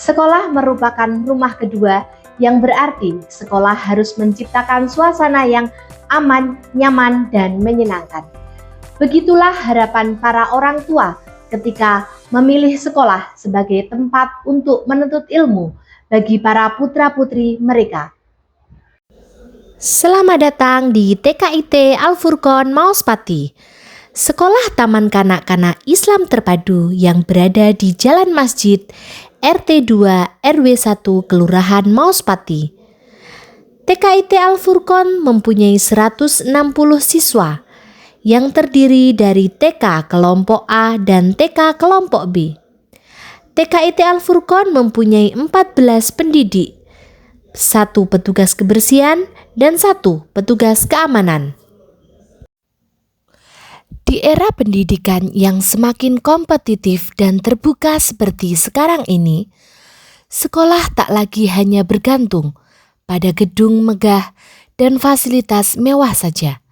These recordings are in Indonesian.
Sekolah merupakan rumah kedua, yang berarti sekolah harus menciptakan suasana yang aman, nyaman, dan menyenangkan. Begitulah harapan para orang tua ketika memilih sekolah sebagai tempat untuk menuntut ilmu bagi para putra-putri mereka. Selamat datang di TKIT Al-Furqon Mauspati, sekolah taman kanak-kanak Islam terpadu yang berada di Jalan Masjid RT 2 RW 1 Kelurahan Mauspati. TKIT Al-Furqon mempunyai 160 siswa yang terdiri dari TK kelompok A dan TK kelompok B. TKIT Al-Furqon mempunyai 14 pendidik, 1 petugas kebersihan, dan 1 petugas keamanan. Di era pendidikan yang semakin kompetitif dan terbuka seperti sekarang ini, sekolah tak lagi hanya bergantung pada gedung megah dan fasilitas mewah saja,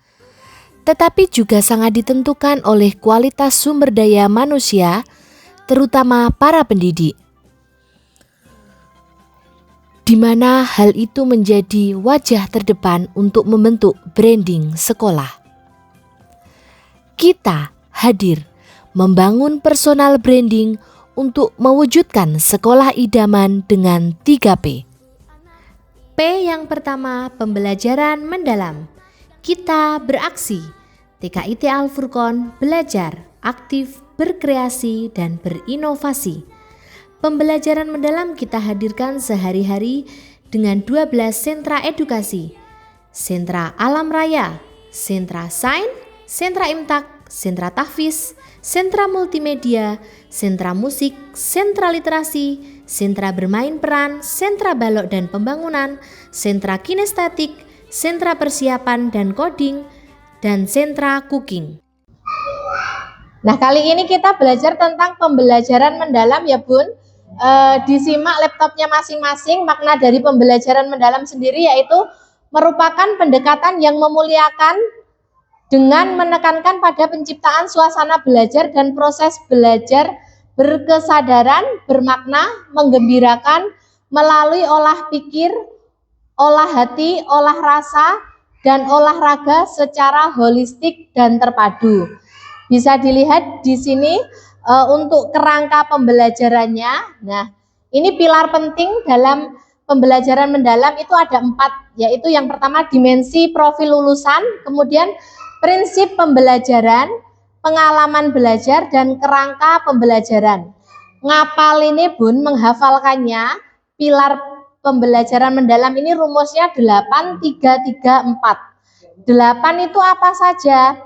tetapi juga sangat ditentukan oleh kualitas sumber daya manusia, terutama para pendidik, di mana hal itu menjadi wajah terdepan untuk membentuk branding sekolah. Kita hadir membangun personal branding untuk mewujudkan sekolah idaman dengan 3P. P yang pertama, pembelajaran mendalam. Kita beraksi. TKIT Al-Furqon belajar, aktif, berkreasi, dan berinovasi. Pembelajaran mendalam kita hadirkan sehari-hari dengan 12 sentra edukasi. Sentra Alam Raya, sentra Sains, sentra Imtak, sentra Tahfiz, sentra multimedia, sentra musik, sentra literasi, sentra bermain peran, sentra balok dan pembangunan, sentra kinestetik, sentra persiapan dan coding, dan sentra cooking. Nah, kali ini kita belajar tentang pembelajaran mendalam ya Bun. Disimak laptopnya masing-masing. Makna dari pembelajaran mendalam sendiri yaitu merupakan pendekatan yang memuliakan dengan menekankan pada penciptaan suasana belajar dan proses belajar berkesadaran, bermakna, menggembirakan melalui olah pikir, olah hati, olah rasa, dan olahraga secara holistik dan terpadu. Bisa dilihat di sini untuk kerangka pembelajarannya. Nah, ini pilar penting dalam pembelajaran mendalam itu ada 4, yaitu yang pertama dimensi profil lulusan, kemudian prinsip pembelajaran, pengalaman belajar, dan kerangka pembelajaran. Ngapal ini Bun, menghafalkannya, pilar pembelajaran mendalam ini rumusnya 8-3-3-4. 8 itu apa saja?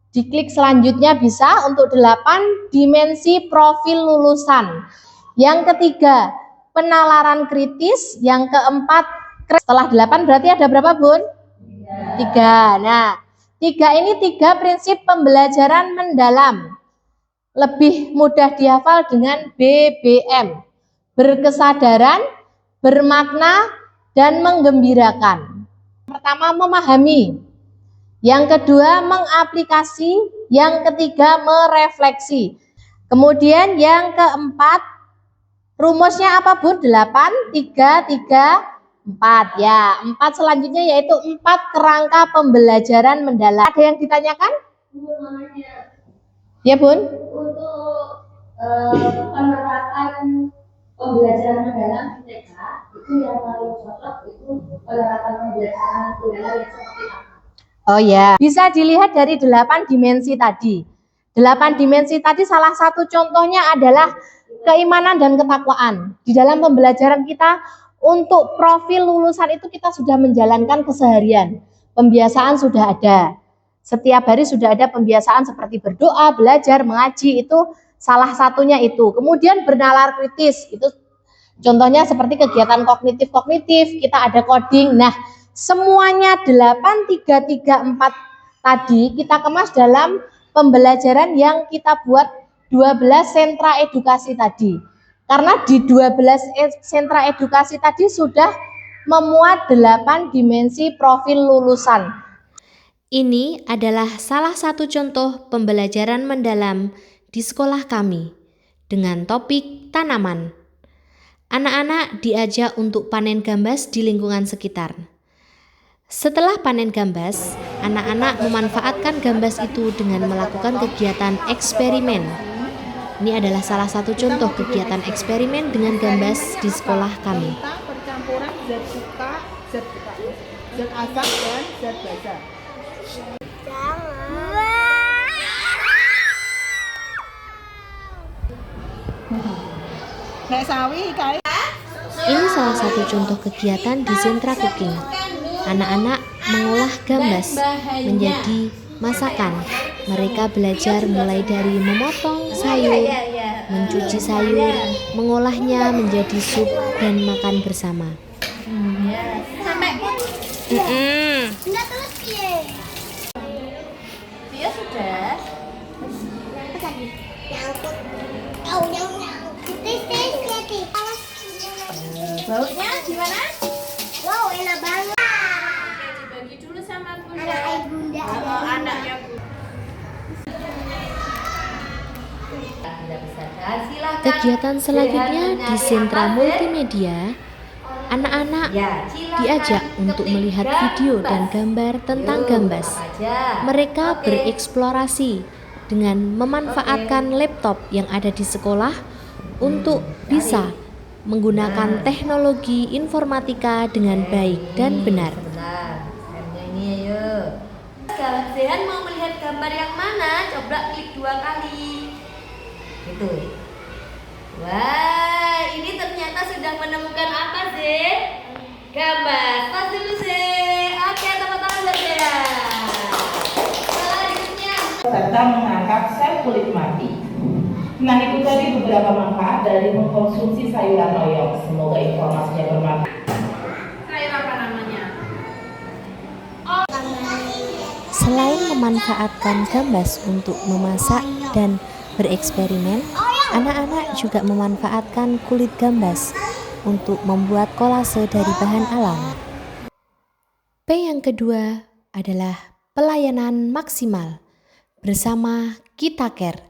Diklik selanjutnya bisa untuk 8 dimensi profil lulusan. Yang ketiga, penalaran kritis. Yang keempat, setelah 8 berarti ada berapa Bun? 3. Nah, 3 ini 3 prinsip pembelajaran mendalam. Lebih mudah dihafal dengan BBM. Berkesadaran, bermakna, dan menggembirakan. Pertama, memahami. Yang kedua, mengaplikasi. Yang ketiga, merefleksi. Kemudian yang keempat, rumusnya apa Bun? 8-3-3-4. Ya, 4 selanjutnya yaitu 4 kerangka pembelajaran mendalam. Ada yang ditanyakan? Ya Bun? Untuk penerapan pembelajaran mendalam di TK itu yang paling cocok itu penerapan pembelajaran mendalam yang seperti apa? Oh ya, bisa dilihat dari 8 dimensi tadi. 8 dimensi tadi salah satu contohnya adalah keimanan dan ketakwaan. Di dalam pembelajaran kita untuk profil lulusan itu kita sudah menjalankan keseharian. Pembiasaan sudah ada. Setiap hari sudah ada pembiasaan seperti berdoa, belajar, mengaji, itu salah satunya itu. Kemudian bernalar kritis, itu contohnya seperti kegiatan kognitif-kognitif, kita ada coding. Nah, semuanya 8-3-3-4 tadi kita kemas dalam pembelajaran yang kita buat 12 sentra edukasi tadi. Karena di 12 sentra edukasi tadi sudah memuat 8 dimensi profil lulusan. Ini adalah salah satu contoh pembelajaran mendalam di sekolah kami dengan topik tanaman. Anak-anak diajak untuk panen gambas di lingkungan sekitar. Setelah panen gambas, anak-anak memanfaatkan gambas itu dengan melakukan kegiatan eksperimen. Ini adalah salah satu contoh kegiatan eksperimen dengan gambas di sekolah kami. Percampuran zat suka, zat asam dan zat basa. Nek sawi kae. Ini salah satu contoh kegiatan di sentra cooking. Anak-anak mengolah gambas menjadi masakan. Mereka belajar mulai dari memotong sayur, mencuci sayur, mengolahnya menjadi sup dan makan bersama. Dia sudah. Baunya gimana? Wow, enak banget. Dibagi dulu sama bunda. Anak bunda. Oh, anaknya bunda. Kegiatan selanjutnya di sentra multimedia, anak-anak diajak untuk melihat video dan gambar tentang gambas. Mereka bereksplorasi dengan memanfaatkan laptop yang ada di sekolah untuk bisa menggunakan teknologi informatika dengan baik dan benar. Ini ayo. Kalian mau melihat gambar yang mana? Coba klik 2 kali. Gitu. Wah, ini ternyata sudah menemukan apa sih? Gambas. Tas dulu sih. Oke, teman-teman saja. Selanjutnya. Serta mengangkat sel kulit mati. Nah, itu tadi beberapa manfaat dari mengkonsumsi sayuran loyong. Semoga informasinya bermanfaat. Sayur apa namanya? Selain memanfaatkan gambas untuk memasak dan bereksperimen, anak-anak juga memanfaatkan kulit gambas untuk membuat kolase dari bahan alam. P yang kedua adalah pelayanan maksimal bersama Kita Care,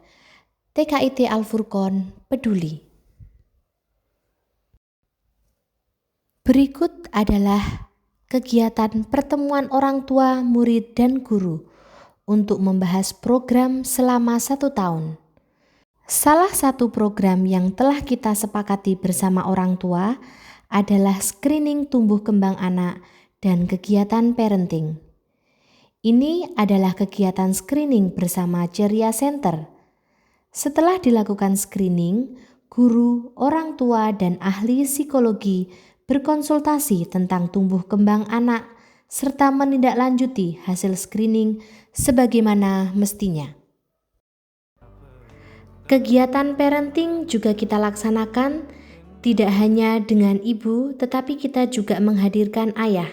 TKIT Al-Furqon peduli. Berikut adalah kegiatan pertemuan orang tua, murid, dan guru untuk membahas program selama 1 tahun. Salah satu program yang telah kita sepakati bersama orang tua adalah screening tumbuh kembang anak dan kegiatan parenting. Ini adalah kegiatan screening bersama Ceria Center. Setelah dilakukan screening, guru, orang tua, dan ahli psikologi berkonsultasi tentang tumbuh kembang anak serta menindaklanjuti hasil screening sebagaimana mestinya. Kegiatan parenting juga kita laksanakan tidak hanya dengan ibu, tetapi kita juga menghadirkan ayah,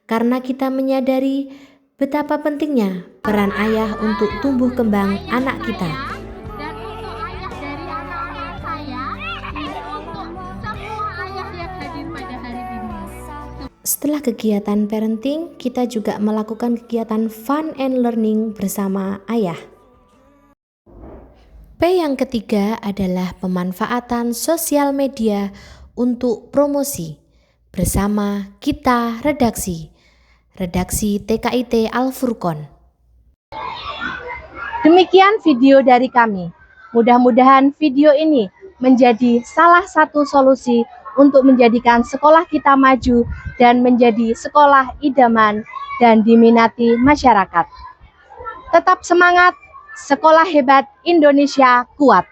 karena kita menyadari betapa pentingnya peran ayah untuk tumbuh kembang anak kita. Dan untuk ayah dari anak-anak saya, ini untuk semua ayah yang hadir pada hari ini. Setelah kegiatan parenting, kita juga melakukan kegiatan fun and learning bersama ayah. P yang ketiga adalah pemanfaatan sosial media untuk promosi bersama Kita Redaksi, Redaksi TKIT Al-Furqon. Demikian video dari kami. Mudah-mudahan video ini menjadi salah satu solusi untuk menjadikan sekolah kita maju dan menjadi sekolah idaman dan diminati masyarakat. Tetap semangat, sekolah hebat Indonesia kuat.